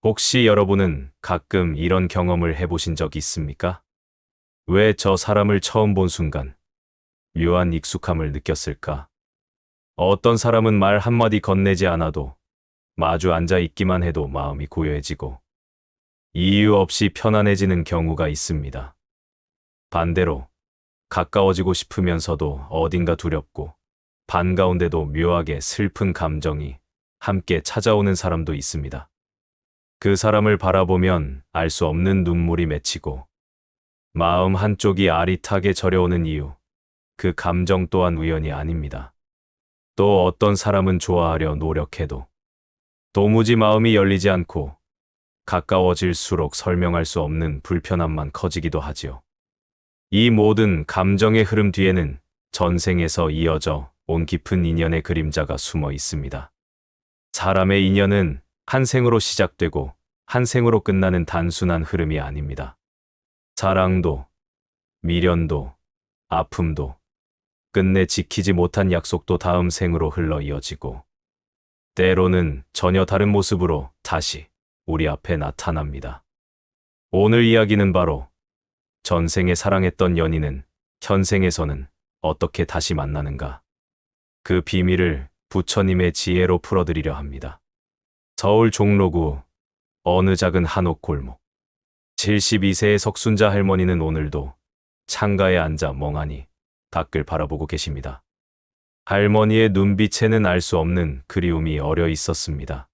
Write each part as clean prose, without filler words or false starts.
혹시 여러분은 가끔 이런 경험을 해보신 적 있습니까? 왜 저 사람을 처음 본 순간 묘한 익숙함을 느꼈을까? 어떤 사람은 말 한마디 건네지 않아도 마주 앉아 있기만 해도 마음이 고요해지고 이유 없이 편안해지는 경우가 있습니다. 반대로 가까워지고 싶으면서도 어딘가 두렵고 반가운데도 묘하게 슬픈 감정이 함께 찾아오는 사람도 있습니다. 그 사람을 바라보면 알 수 없는 눈물이 맺히고 마음 한쪽이 아릿하게 저려오는 이유, 그 감정 또한 우연이 아닙니다. 또 어떤 사람은 좋아하려 노력해도 도무지 마음이 열리지 않고 가까워질수록 설명할 수 없는 불편함만 커지기도 하지요. 이 모든 감정의 흐름 뒤에는 전생에서 이어져 온 깊은 인연의 그림자가 숨어 있습니다. 사람의 인연은 한 생으로 시작되고 한 생으로 끝나는 단순한 흐름이 아닙니다. 사랑도, 미련도, 아픔도, 끝내 지키지 못한 약속도 다음 생으로 흘러 이어지고, 때로는 전혀 다른 모습으로 다시 우리 앞에 나타납니다. 오늘 이야기는 바로 전생에 사랑했던 연인은 현생에서는 어떻게 다시 만나는가? 그 비밀을 부처님의 지혜로 풀어드리려 합니다. 서울 종로구 어느 작은 한옥 골목. 72세의 석순자 할머니는 오늘도 창가에 앉아 멍하니 밖을 바라보고 계십니다. 할머니의 눈빛에는 알 수 없는 그리움이 어려 있었습니다.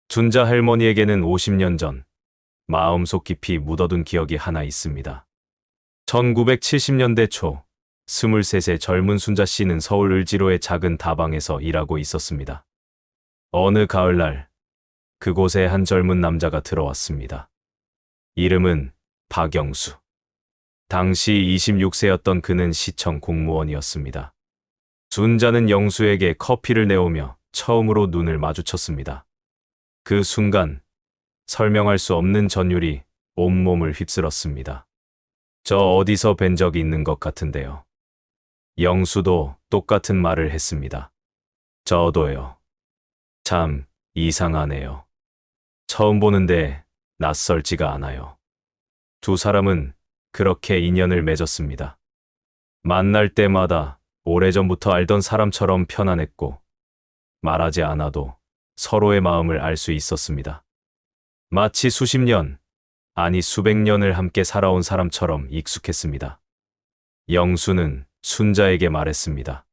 순자 할머니에게는 50년 전 마음속 깊이 묻어둔 기억이 하나 있습니다. 1970년대 초 23세 젊은 순자 씨는 서울 을지로의 작은 다방에서 일하고 있었습니다. 어느 가을날 그곳에 한 젊은 남자가 들어왔습니다. 이름은 박영수. 당시 26세였던 그는 시청 공무원이었습니다. 순자는 영수에게 커피를 내오며 처음으로 눈을 마주쳤습니다. 그 순간 설명할 수 없는 전율이 온몸을 휩쓸었습니다. 저 어디서 뵌 적이 있는 것 같은데요. 영수도 똑같은 말을 했습니다. 저도요. 참 이상하네요. 처음 보는데 낯설지가 않아요. 두 사람은 그렇게 인연을 맺었습니다. 만날 때마다 오래전부터 알던 사람처럼 편안했고 말하지 않아도 서로의 마음을 알 수 있었습니다. 마치 수십 년, 아니 수백 년을 함께 살아온 사람처럼 익숙했습니다. 영수는 순자에게 말했습니다.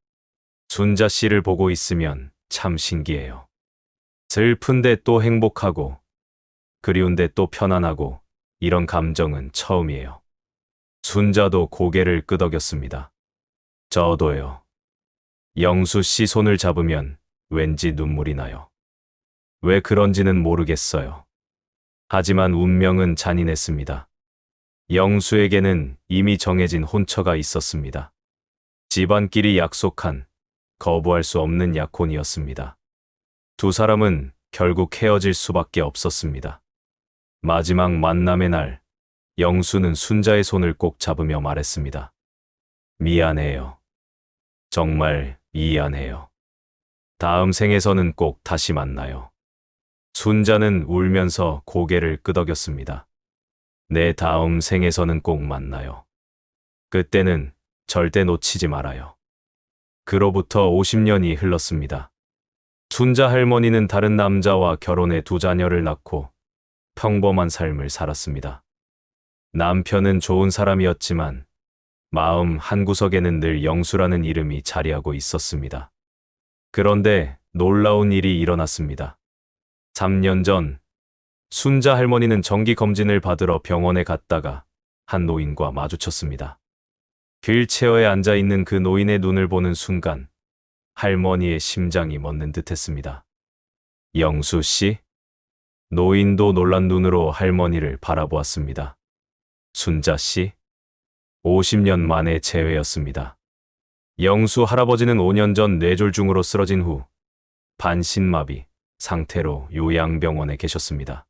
순자 씨를 보고 있으면 참 신기해요. 슬픈데 또 행복하고 그리운데 또 편안하고 이런 감정은 처음이에요. 순자도 고개를 끄덕였습니다. 저도요. 영수 씨 손을 잡으면 왠지 눈물이 나요. 왜 그런지는 모르겠어요. 하지만 운명은 잔인했습니다. 영수에게는 이미 정해진 혼처가 있었습니다. 집안끼리 약속한 거부할 수 없는 약혼이었습니다. 두 사람은 결국 헤어질 수밖에 없었습니다. 마지막 만남의 날, 영수는 순자의 손을 꼭 잡으며 말했습니다. 미안해요. 정말 미안해요. 다음 생에서는 꼭 다시 만나요. 순자는 울면서 고개를 끄덕였습니다. 내 다음 생에서는 꼭 만나요. 그때는 절대 놓치지 말아요. 그로부터 50년이 흘렀습니다. 순자 할머니는 다른 남자와 결혼해 두 자녀를 낳고 평범한 삶을 살았습니다. 남편은 좋은 사람이었지만 마음 한구석에는 늘 영수라는 이름이 자리하고 있었습니다. 그런데 놀라운 일이 일어났습니다. 3년 전 순자 할머니는 정기 검진을 받으러 병원에 갔다가 한 노인과 마주쳤습니다. 휠체어에 앉아 있는 그 노인의 눈을 보는 순간 할머니의 심장이 멎는 듯했습니다. 영수 씨? 노인도 놀란 눈으로 할머니를 바라보았습니다. 순자 씨? 50년 만의 재회였습니다. 영수 할아버지는 5년 전 뇌졸중으로 쓰러진 후 반신마비 상태로 요양병원에 계셨습니다.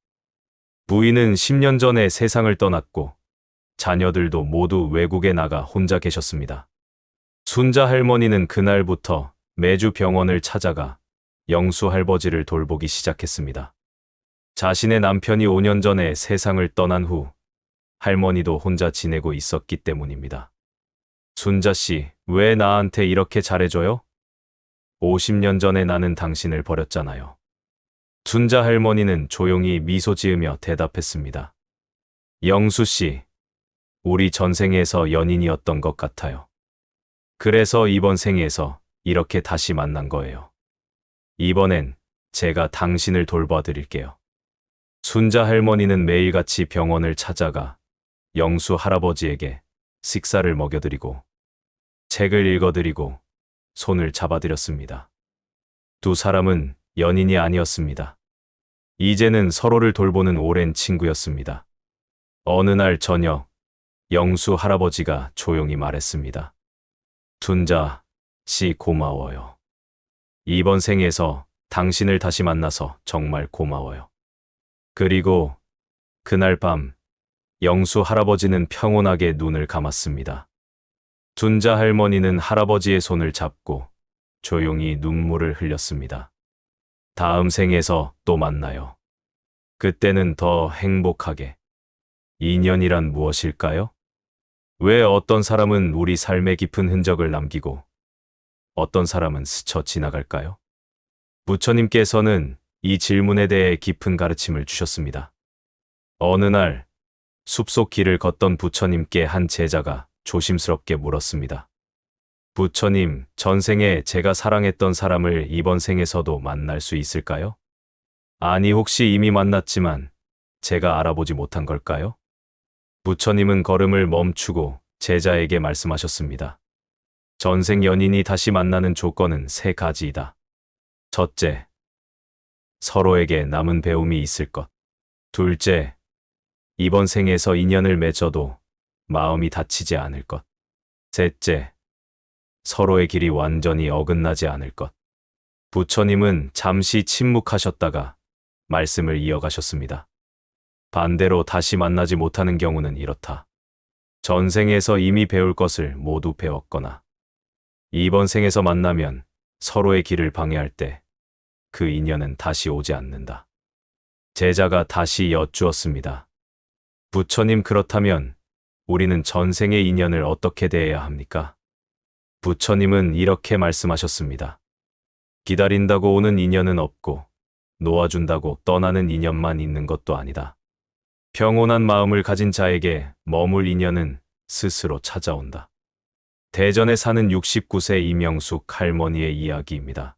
부인은 10년 전에 세상을 떠났고 자녀들도 모두 외국에 나가 혼자 계셨습니다. 순자 할머니는 그날부터 매주 병원을 찾아가 영수 할아버지를 돌보기 시작했습니다. 자신의 남편이 5년 전에 세상을 떠난 후 할머니도 혼자 지내고 있었기 때문입니다. 순자 씨, 왜 나한테 이렇게 잘해줘요? 50년 전에 나는 당신을 버렸잖아요. 순자 할머니는 조용히 미소 지으며 대답했습니다. 영수 씨, 우리 전생에서 연인이었던 것 같아요. 그래서 이번 생에서 이렇게 다시 만난 거예요. 이번엔 제가 당신을 돌봐드릴게요. 순자 할머니는 매일같이 병원을 찾아가 영수 할아버지에게 식사를 먹여드리고 책을 읽어드리고 손을 잡아드렸습니다. 두 사람은 연인이 아니었습니다. 이제는 서로를 돌보는 오랜 친구였습니다. 어느 날 저녁, 영수 할아버지가 조용히 말했습니다. 순자 씨 고마워요. 이번 생에서 당신을 다시 만나서 정말 고마워요. 그리고 그날 밤 영수 할아버지는 평온하게 눈을 감았습니다. 순자 할머니는 할아버지의 손을 잡고 조용히 눈물을 흘렸습니다. 다음 생에서 또 만나요. 그때는 더 행복하게. 인연이란 무엇일까요? 왜 어떤 사람은 우리 삶에 깊은 흔적을 남기고 어떤 사람은 스쳐 지나갈까요? 부처님께서는 이 질문에 대해 깊은 가르침을 주셨습니다. 어느 날 숲속 길을 걷던 부처님께 한 제자가 조심스럽게 물었습니다. 부처님, 전생에 제가 사랑했던 사람을 이번 생에서도 만날 수 있을까요? 아니, 혹시 이미 만났지만 제가 알아보지 못한 걸까요? 부처님은 걸음을 멈추고 제자에게 말씀하셨습니다. 전생 연인이 다시 만나는 조건은 3가지이다. 첫째, 서로에게 남은 배움이 있을 것. 둘째, 이번 생에서 인연을 맺어도 마음이 다치지 않을 것. 셋째, 서로의 길이 완전히 어긋나지 않을 것. 부처님은 잠시 침묵하셨다가 말씀을 이어가셨습니다. 반대로 다시 만나지 못하는 경우는 이렇다. 전생에서 이미 배울 것을 모두 배웠거나 이번 생에서 만나면 서로의 길을 방해할 때 그 인연은 다시 오지 않는다. 제자가 다시 여쭈었습니다. 부처님, 그렇다면 우리는 전생의 인연을 어떻게 대해야 합니까? 부처님은 이렇게 말씀하셨습니다. 기다린다고 오는 인연은 없고 놓아준다고 떠나는 인연만 있는 것도 아니다. 평온한 마음을 가진 자에게 머물 인연은 스스로 찾아온다. 대전에 사는 69세 이명숙 할머니의 이야기입니다.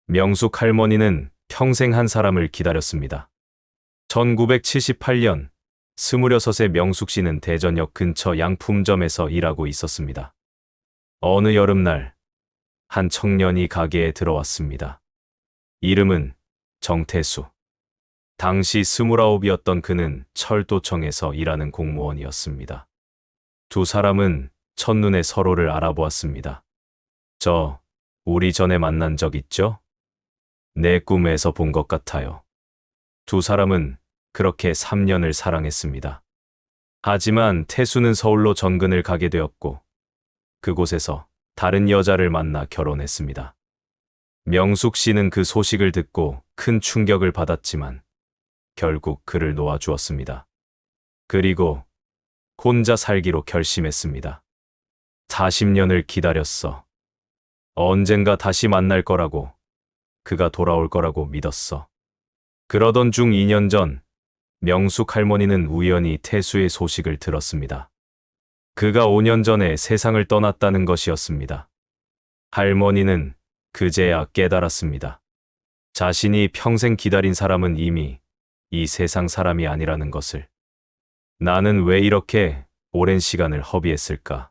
명숙 할머니는 평생 한 사람을 기다렸습니다. 1978년 26세 명숙 씨는 대전역 근처 양품점에서 일하고 있었습니다. 어느 여름날 한 청년이 가게에 들어왔습니다. 이름은 정태수. 당시 29이었던 그는 철도청에서 일하는 공무원이었습니다. 두 사람은 첫눈에 서로를 알아보았습니다. 저, 우리 전에 만난 적 있죠? 내 꿈에서 본 것 같아요. 두 사람은 그렇게 3년을 사랑했습니다. 하지만 태수는 서울로 전근을 가게 되었고 그곳에서 다른 여자를 만나 결혼했습니다. 명숙 씨는 그 소식을 듣고 큰 충격을 받았지만 결국 그를 놓아주었습니다. 그리고 혼자 살기로 결심했습니다. 40년을 기다렸어. 언젠가 다시 만날 거라고, 그가 돌아올 거라고 믿었어. 그러던 중 2년 전 명숙 할머니는 우연히 태수의 소식을 들었습니다. 그가 5년 전에 세상을 떠났다는 것이었습니다. 할머니는 그제야 깨달았습니다. 자신이 평생 기다린 사람은 이미 이 세상 사람이 아니라는 것을. 나는 왜 이렇게 오랜 시간을 허비했을까?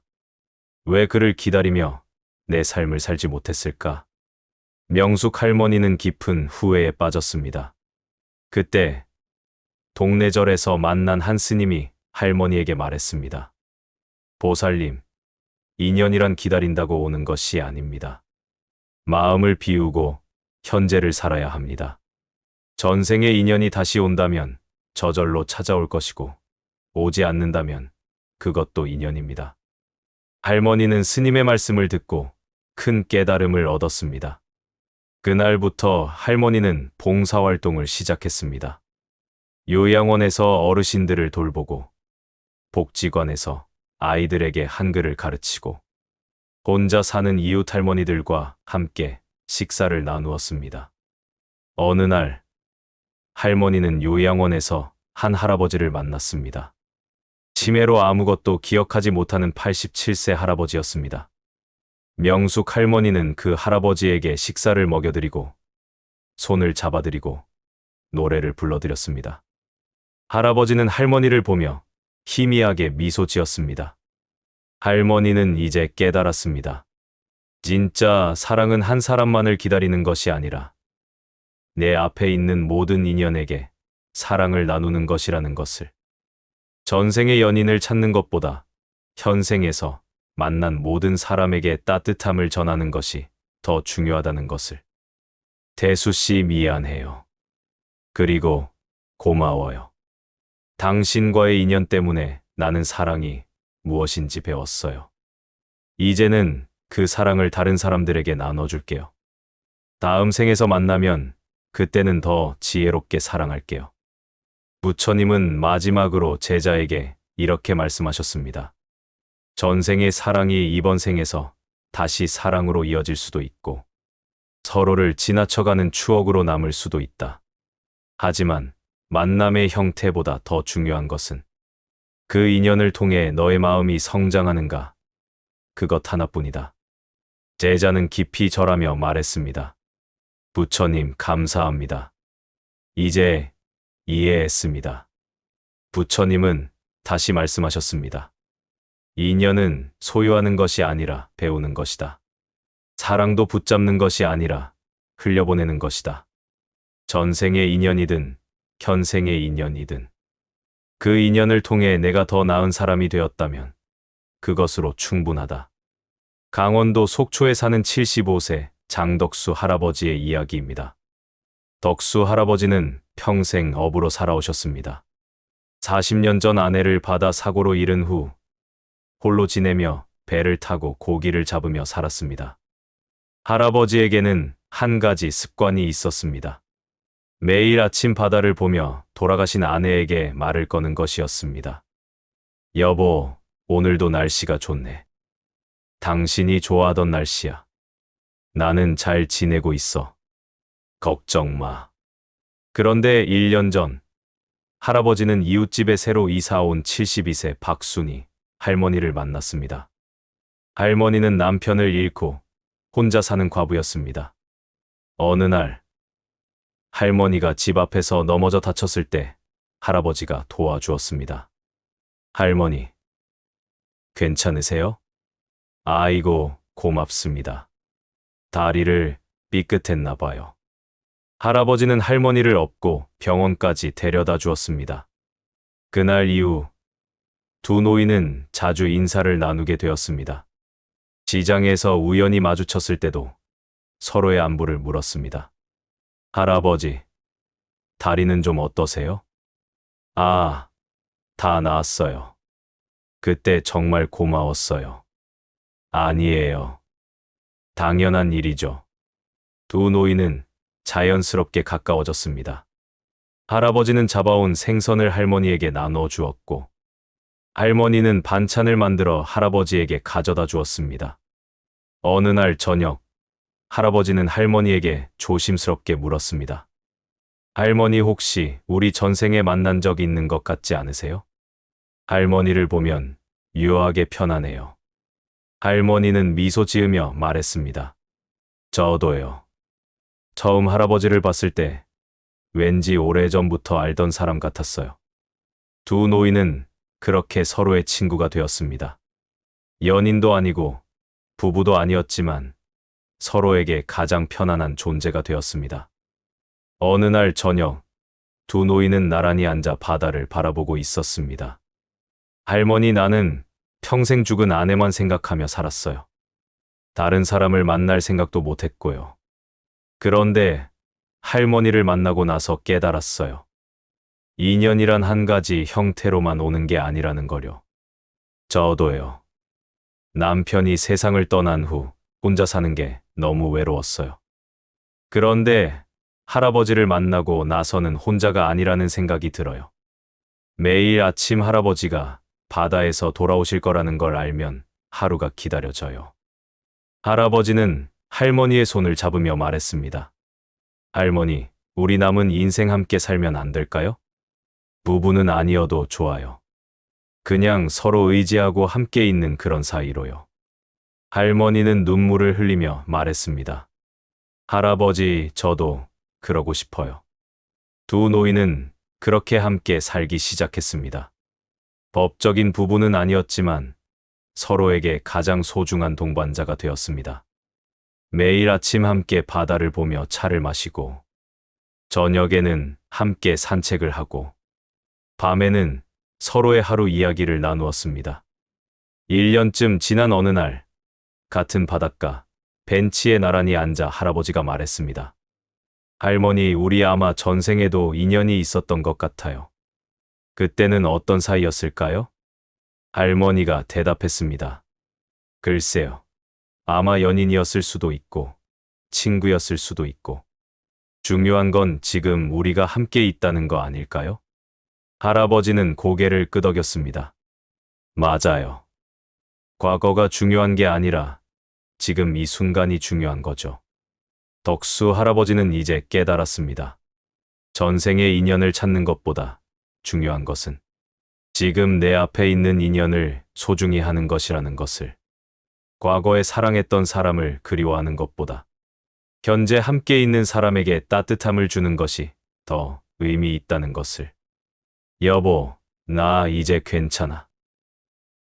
왜 그를 기다리며 내 삶을 살지 못했을까? 명숙 할머니는 깊은 후회에 빠졌습니다. 그때 동네절에서 만난 한 스님이 할머니에게 말했습니다. 보살님, 인연이란 기다린다고 오는 것이 아닙니다. 마음을 비우고 현재를 살아야 합니다. 전생의 인연이 다시 온다면 저절로 찾아올 것이고 오지 않는다면 그것도 인연입니다. 할머니는 스님의 말씀을 듣고 큰 깨달음을 얻었습니다. 그날부터 할머니는 봉사활동을 시작했습니다. 요양원에서 어르신들을 돌보고 복지관에서 아이들에게 한글을 가르치고 혼자 사는 이웃 할머니들과 함께 식사를 나누었습니다. 어느 날 할머니는 요양원에서 한 할아버지를 만났습니다. 치매로 아무것도 기억하지 못하는 87세 할아버지였습니다. 명숙 할머니는 그 할아버지에게 식사를 먹여드리고 손을 잡아드리고 노래를 불러드렸습니다. 할아버지는 할머니를 보며 희미하게 미소 지었습니다. 할머니는 이제 깨달았습니다. 진짜 사랑은 한 사람만을 기다리는 것이 아니라 내 앞에 있는 모든 인연에게 사랑을 나누는 것이라는 것을. 전생의 연인을 찾는 것보다 현생에서 만난 모든 사람에게 따뜻함을 전하는 것이 더 중요하다는 것을. 대수 씨 미안해요. 그리고 고마워요. 당신과의 인연 때문에 나는 사랑이 무엇인지 배웠어요. 이제는 그 사랑을 다른 사람들에게 나눠줄게요. 다음 생에서 만나면 그때는 더 지혜롭게 사랑할게요. 부처님은 마지막으로 제자에게 이렇게 말씀하셨습니다. 전생의 사랑이 이번 생에서 다시 사랑으로 이어질 수도 있고 서로를 지나쳐가는 추억으로 남을 수도 있다. 하지만 만남의 형태보다 더 중요한 것은 그 인연을 통해 너의 마음이 성장하는가, 그것 하나뿐이다. 제자는 깊이 절하며 말했습니다. 부처님 감사합니다. 이제 이해했습니다. 부처님은 다시 말씀하셨습니다. 인연은 소유하는 것이 아니라 배우는 것이다. 사랑도 붙잡는 것이 아니라 흘려보내는 것이다. 전생의 인연이든 현생의 인연이든 그 인연을 통해 내가 더 나은 사람이 되었다면 그것으로 충분하다. 강원도 속초에 사는 75세 장덕수 할아버지의 이야기입니다. 덕수 할아버지는 평생 어부로 살아오셨습니다. 40년 전 아내를 바다 사고로 잃은 후 홀로 지내며 배를 타고 고기를 잡으며 살았습니다. 할아버지에게는 한 가지 습관이 있었습니다. 매일 아침 바다를 보며 돌아가신 아내에게 말을 거는 것이었습니다. 여보, 오늘도 날씨가 좋네. 당신이 좋아하던 날씨야. 나는 잘 지내고 있어. 걱정 마. 그런데 1년 전 할아버지는 이웃집에 새로 이사 온 72세 박순희 할머니를 만났습니다. 할머니는 남편을 잃고 혼자 사는 과부였습니다. 어느 날 할머니가 집 앞에서 넘어져 다쳤을 때 할아버지가 도와주었습니다. 할머니, 괜찮으세요? 아이고, 고맙습니다. 다리를 삐끗했나 봐요. 할아버지는 할머니를 업고 병원까지 데려다 주었습니다. 그날 이후 두 노인은 자주 인사를 나누게 되었습니다. 시장에서 우연히 마주쳤을 때도 서로의 안부를 물었습니다. 할아버지, 다리는 좀 어떠세요? 아, 다 나았어요. 그때 정말 고마웠어요. 아니에요. 당연한 일이죠. 두 노인은 자연스럽게 가까워졌습니다. 할아버지는 잡아온 생선을 할머니에게 나눠 주었고, 할머니는 반찬을 만들어 할아버지에게 가져다 주었습니다. 어느 날 저녁, 할아버지는 할머니에게 조심스럽게 물었습니다. 할머니 혹시 우리 전생에 만난 적 있는 것 같지 않으세요? 할머니를 보면 묘하게 편하네요. 할머니는 미소 지으며 말했습니다. 저도요. 처음 할아버지를 봤을 때 왠지 오래전부터 알던 사람 같았어요. 두 노인은 그렇게 서로의 친구가 되었습니다. 연인도 아니고 부부도 아니었지만 서로에게 가장 편안한 존재가 되었습니다. 어느 날 저녁, 두 노인은 나란히 앉아 바다를 바라보고 있었습니다. 할머니, 나는 평생 죽은 아내만 생각하며 살았어요. 다른 사람을 만날 생각도 못했고요. 그런데 할머니를 만나고 나서 깨달았어요. 인연이란 한 가지 형태로만 오는 게 아니라는 거요. 저도요. 남편이 세상을 떠난 후 혼자 사는 게 너무 외로웠어요. 그런데 할아버지를 만나고 나서는 혼자가 아니라는 생각이 들어요. 매일 아침 할아버지가 바다에서 돌아오실 거라는 걸 알면 하루가 기다려져요. 할아버지는 할머니의 손을 잡으며 말했습니다. 할머니, 우리 남은 인생 함께 살면 안 될까요? 부부는 아니어도 좋아요. 그냥 서로 의지하고 함께 있는 그런 사이로요. 할머니는 눈물을 흘리며 말했습니다. 할아버지, 저도 그러고 싶어요. 두 노인은 그렇게 함께 살기 시작했습니다. 법적인 부부는 아니었지만 서로에게 가장 소중한 동반자가 되었습니다. 매일 아침 함께 바다를 보며 차를 마시고, 저녁에는 함께 산책을 하고, 밤에는 서로의 하루 이야기를 나누었습니다. 1년쯤 지난 어느 날, 같은 바닷가, 벤치에 나란히 앉아 할아버지가 말했습니다. 할머니, 우리 아마 전생에도 인연이 있었던 것 같아요. 그때는 어떤 사이였을까요? 할머니가 대답했습니다. 글쎄요. 아마 연인이었을 수도 있고, 친구였을 수도 있고, 중요한 건 지금 우리가 함께 있다는 거 아닐까요? 할아버지는 고개를 끄덕였습니다. 맞아요. 과거가 중요한 게 아니라 지금 이 순간이 중요한 거죠. 덕수 할아버지는 이제 깨달았습니다. 전생의 인연을 찾는 것보다 중요한 것은 지금 내 앞에 있는 인연을 소중히 하는 것이라는 것을, 과거에 사랑했던 사람을 그리워하는 것보다 현재 함께 있는 사람에게 따뜻함을 주는 것이 더 의미 있다는 것을. 여보, 나 이제 괜찮아.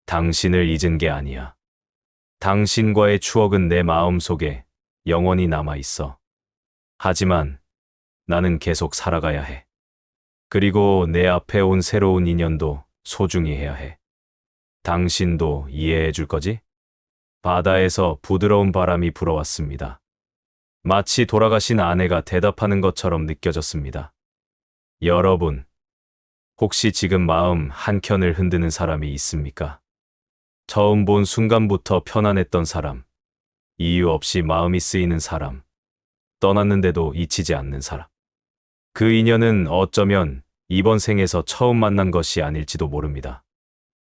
당신을 잊은 게 아니야. 당신과의 추억은 내 마음속에 영원히 남아 있어. 하지만 나는 계속 살아가야 해. 그리고 내 앞에 온 새로운 인연도 소중히 해야 해. 당신도 이해해 줄 거지? 바다에서 부드러운 바람이 불어왔습니다. 마치 돌아가신 아내가 대답하는 것처럼 느껴졌습니다. 여러분, 혹시 지금 마음 한켠을 흔드는 사람이 있습니까? 처음 본 순간부터 편안했던 사람, 이유 없이 마음이 쓰이는 사람, 떠났는데도 잊히지 않는 사람. 그 인연은 어쩌면 이번 생에서 처음 만난 것이 아닐지도 모릅니다.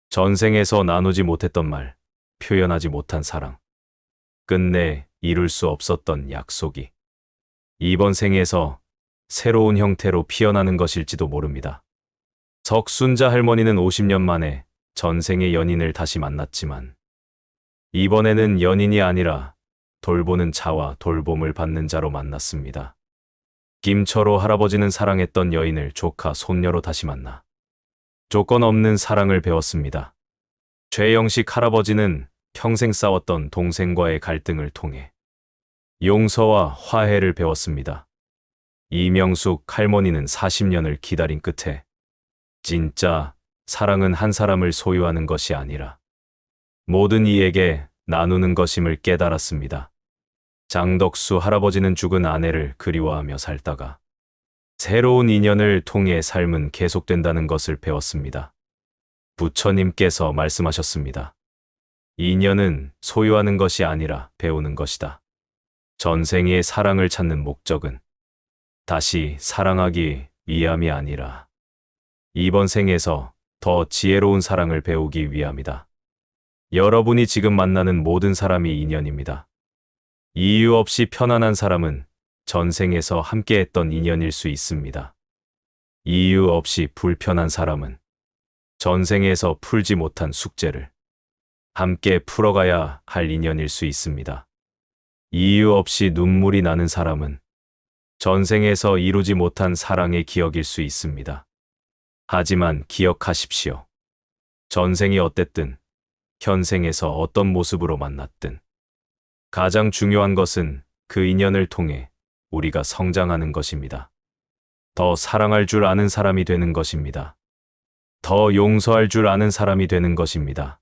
전생에서 나누지 못했던 말, 표현하지 못한 사랑, 끝내 이룰 수 없었던 약속이 이번 생에서 새로운 형태로 피어나는 것일지도 모릅니다. 석순자 할머니는 50년 만에 전생의 연인을 다시 만났지만 이번에는 연인이 아니라 돌보는 자와 돌봄을 받는 자로 만났습니다. 김철호 할아버지는 사랑했던 여인을 조카 손녀로 다시 만나 조건 없는 사랑을 배웠습니다. 최영식 할아버지는 평생 싸웠던 동생과의 갈등을 통해 용서와 화해를 배웠습니다. 이명숙 할머니는 40년을 기다린 끝에 진짜 사랑은 한 사람을 소유하는 것이 아니라 모든 이에게 나누는 것임을 깨달았습니다. 장덕수 할아버지는 죽은 아내를 그리워하며 살다가 새로운 인연을 통해 삶은 계속된다는 것을 배웠습니다. 부처님께서 말씀하셨습니다. 인연은 소유하는 것이 아니라 배우는 것이다. 전생의 사랑을 찾는 목적은 다시 사랑하기 위함이 아니라 이번 생에서 더 지혜로운 사랑을 배우기 위함이다. 여러분이 지금 만나는 모든 사람이 인연입니다. 이유 없이 편안한 사람은 전생에서 함께했던 인연일 수 있습니다. 이유 없이 불편한 사람은 전생에서 풀지 못한 숙제를 함께 풀어가야 할 인연일 수 있습니다. 이유 없이 눈물이 나는 사람은 전생에서 이루지 못한 사랑의 기억일 수 있습니다. 하지만 기억하십시오. 전생이 어땠든, 현생에서 어떤 모습으로 만났든, 가장 중요한 것은 그 인연을 통해 우리가 성장하는 것입니다. 더 사랑할 줄 아는 사람이 되는 것입니다. 더 용서할 줄 아는 사람이 되는 것입니다.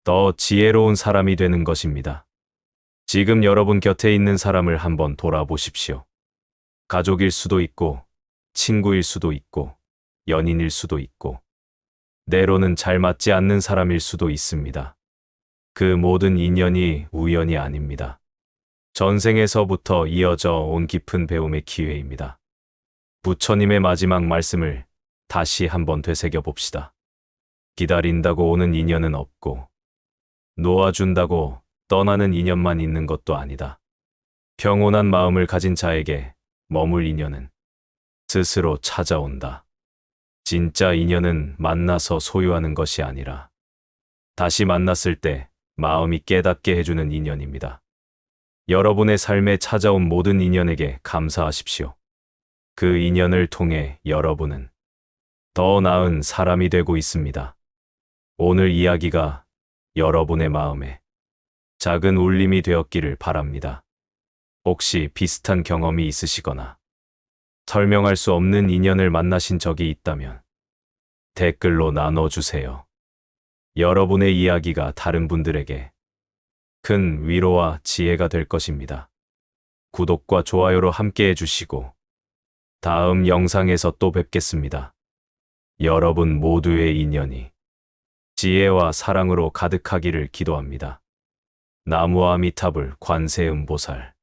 더 지혜로운 사람이 되는 것입니다. 지금 여러분 곁에 있는 사람을 한번 돌아보십시오. 가족일 수도 있고, 친구일 수도 있고, 연인일 수도 있고, 때로는 잘 맞지 않는 사람일 수도 있습니다. 그 모든 인연이 우연이 아닙니다. 전생에서부터 이어져 온 깊은 배움의 기회입니다. 부처님의 마지막 말씀을 다시 한번 되새겨 봅시다. 기다린다고 오는 인연은 없고, 놓아준다고 떠나는 인연만 있는 것도 아니다. 평온한 마음을 가진 자에게 머물 인연은 스스로 찾아온다. 진짜 인연은 만나서 소유하는 것이 아니라 다시 만났을 때 마음이 깨닫게 해주는 인연입니다. 여러분의 삶에 찾아온 모든 인연에게 감사하십시오. 그 인연을 통해 여러분은 더 나은 사람이 되고 있습니다. 오늘 이야기가 여러분의 마음에 작은 울림이 되었기를 바랍니다. 혹시 비슷한 경험이 있으시거나 설명할 수 없는 인연을 만나신 적이 있다면 댓글로 나눠주세요. 여러분의 이야기가 다른 분들에게 큰 위로와 지혜가 될 것입니다. 구독과 좋아요로 함께 해주시고 다음 영상에서 또 뵙겠습니다. 여러분 모두의 인연이 지혜와 사랑으로 가득하기를 기도합니다. 나무아미타불 관세음보살